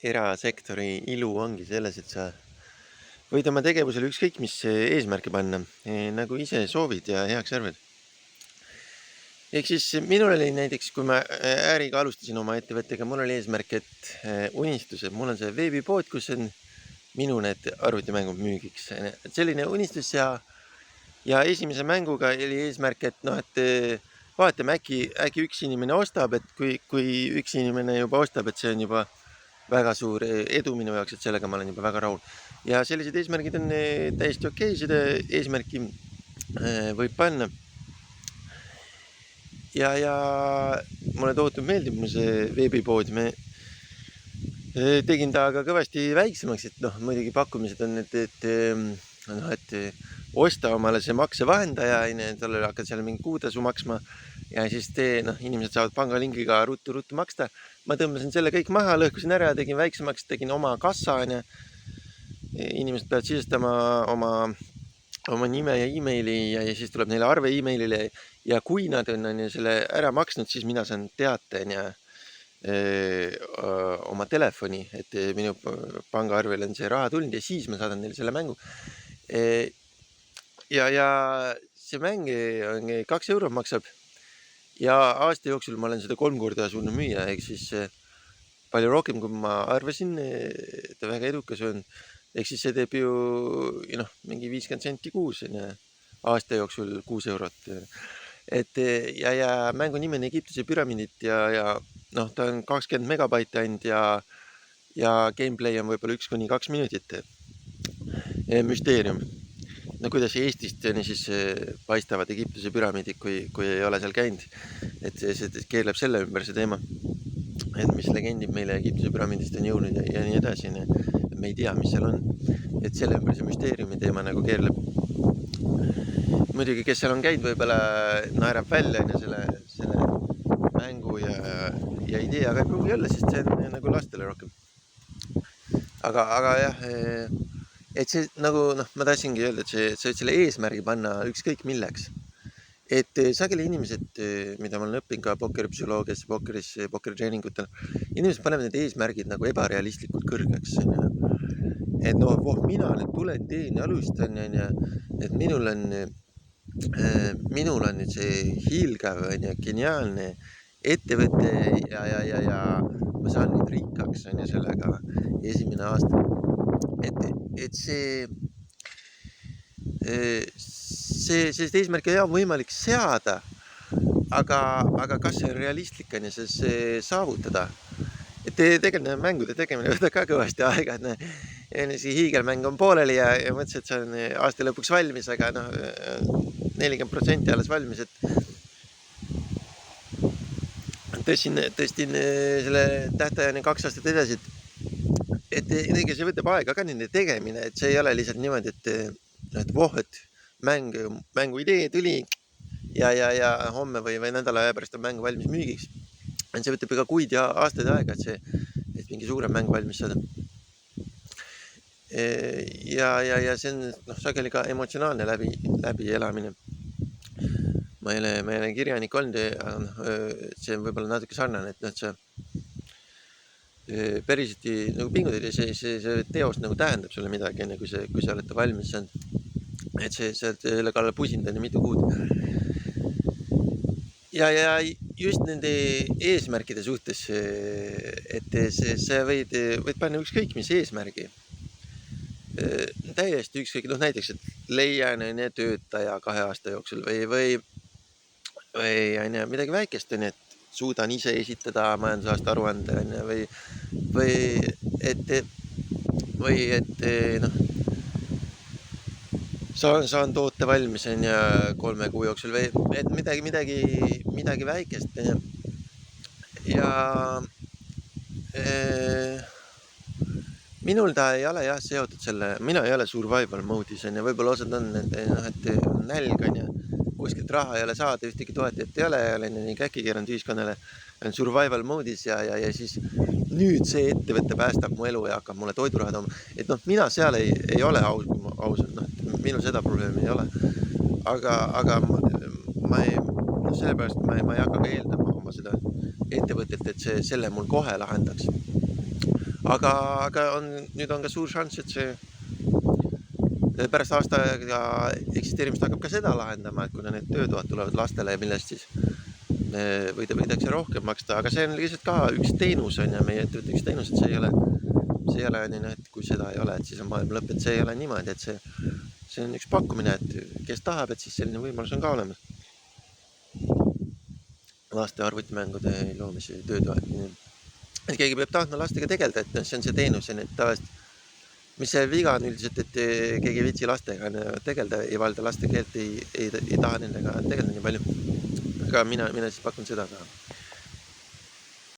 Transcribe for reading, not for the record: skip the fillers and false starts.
erasektori ilu ongi selles, et sa võid oma tegevusele ükskõik mis eesmärke panna, nagu ise soovid ja heaks arvad. Ehk siis minul oli näiteks, kui ma äriga alustasin oma ettevõttega, mul oli eesmärk, et unistus, et mul on see veebipood, kus on minu need arvutimängud müügiks. Et selline unistus ja esimese mänguga oli eesmärk, et noh, et vaatame, äkki üks inimene ostab, et kui üks inimene juba ostab, et see on juba väga suur edu minu jaoks, et sellega ma olen juba väga rahul. Ja sellised eesmärgid on täiesti okei, seda eesmärki võib panna. Ja mulle tohutult meeldib mu see veebipood. Me tegin ta aga kõvasti väiksemaks, et noh, muidugi pakkumised on, et osta omale see maksevahendaja, talle hakkad seal mingi kuutasu maksma ja siis inimesed saavad pangalingiga ruttu maksta. Ma tõmbasin selle kõik maha, lõhkusin ära, tegin väiksemaks, tegin oma kassa. Inimesed peavad sisestama oma nime ja emaili ja siis tuleb neile arve emailile ja kui nad on selle ära maksnud, siis mina saan teate oma telefoni, et minu pangaarvel on see raha tulnud ja siis ma saadan neile selle mängu. Ja see mäng on 2 € maksab ja aasta jooksul ma olen seda 3 korda suutnud müüa, ehk siis palju rohkem, kui ma arvasin, et väga edukas on. Ehk siis see teeb ju mingi 50 senti kuus, aasta jooksul 6 €. Ja mängu nimi on Egiptuse püramiidid ja ta on 20 megabaiti ainult ja gameplay on võib-olla 1-2 minutit. Müsteerium. No kuidas Eestist siis paistavad Egiptuse püramiidid, kui ei ole seal käinud. Et see keerleb selle ümber see teema. Et mis legendid meile Egiptuse püramiidist on jõudnud ja nii edasi. Me ei tea, mis seal on. Et selle ümber see müsteeriumi teema nagu keerleb. Muidugi, kes seal on käinud, võib-olla naerab välja selle mängu ja idee, aga ei pruugi olla, sest see on nagu lastele rohkem. Aga jah, et see nagu, ma tahtsingi öelda, et sa võid selle eesmärgi panna ükskõik milleks. Et sageli inimesed, mida ma olen õppinud ka pokkeripsüoloogias, pokkeritreeningutel, inimesed panevad need eesmärgid nagu ebarealistlikult kõrgeks. Et mina nüüd tulen, teen ja alustan, et minul on nüüd see hiilgav, geniaalne ettevõte ja ma saan nüüd rikkaks sellega esimene aasta. Et sellist eesmärki on võimalik seada, aga kas see on realistlik see saavutada? Et tegelikult mängude tegemine võtab ka kõvasti aega, et see hiigelmäng on pooleli ja mõtlesin, et see on aasta lõpuks valmis, aga 40% alles valmis, et tõstin selle tähtajani 2 aastat edasi, et see võtab aega ka nende tegemine, et see ei ole lihtsalt niimoodi, et mängu idee tuli ja homme või nädala aja pärast on mäng valmis müügiks. See võtab ka kuid ja aastaid aega, et mingi suurem mäng valmis saada. Ja see on sageli ka emotsionaalne läbi elamine. Ma ei ole kirjanik olnud, see on võib-olla natuke sarnane, et sa päriselt nagu pingutad ja see teost nagu tähendab sulle midagi, kui sa oled valmis saanud. Et sa oled selle kallal pusinud mitu kuud. Ja just nende eesmärkide suhtes, et sa võid panna ükskõik mis eesmärgi. Täiesti ükskõik, näiteks, et leian töötaja 2 aasta jooksul või midagi väikest, et suudan ise esitada majandusaasta aruande või et saan toote valmis 3 kuu jooksul või et midagi väikest. Ja minul ta ei ole seotud selle, mina ei ole survival mode'is, võib-olla osad on, et nälg ja kuskilt raha ei ole saada, ühtegi toetajat ei ole nii käki keeranud ühiskonnale, on survival mode'is ja siis nüüd see ettevõte päästab mu elu ja hakkab mulle toiduraha tooma. Et mina seal ei ole ausalt, minul seda probleemi ei ole. Aga sellepärast ma ei hakka ka eeldama oma seda ettevõtet, et selle mul kohe lahendaks. aga nüüd on ka suur šanss, et see pärast aasta aega eksisteerimist hakkab ka seda lahendama, et kuna need töötoad tulevad lastele, millest siis võidakse rohkem maksta, aga see on lihtsalt ka üks teenus on ja meie ettevõtte üks teenus, et see ei ole on, et kui seda ei ole, et siis on maailma lõpp, et see ei ole niimoodi, et see on üks pakkumine, et kes tahab, et siis selline võimalus on ka olemas. Laste arvutimängude loomise töötoad. Et keegi peab tahtma lastega tegeleda, et see on see teenus, et tavaliselt mis see viga on üldiselt, et keegi ei viitsi lastega tegeleda, ei valda laste keelt, ei taha nendega tegeleda nii palju. Aga mina siis pakun seda ka.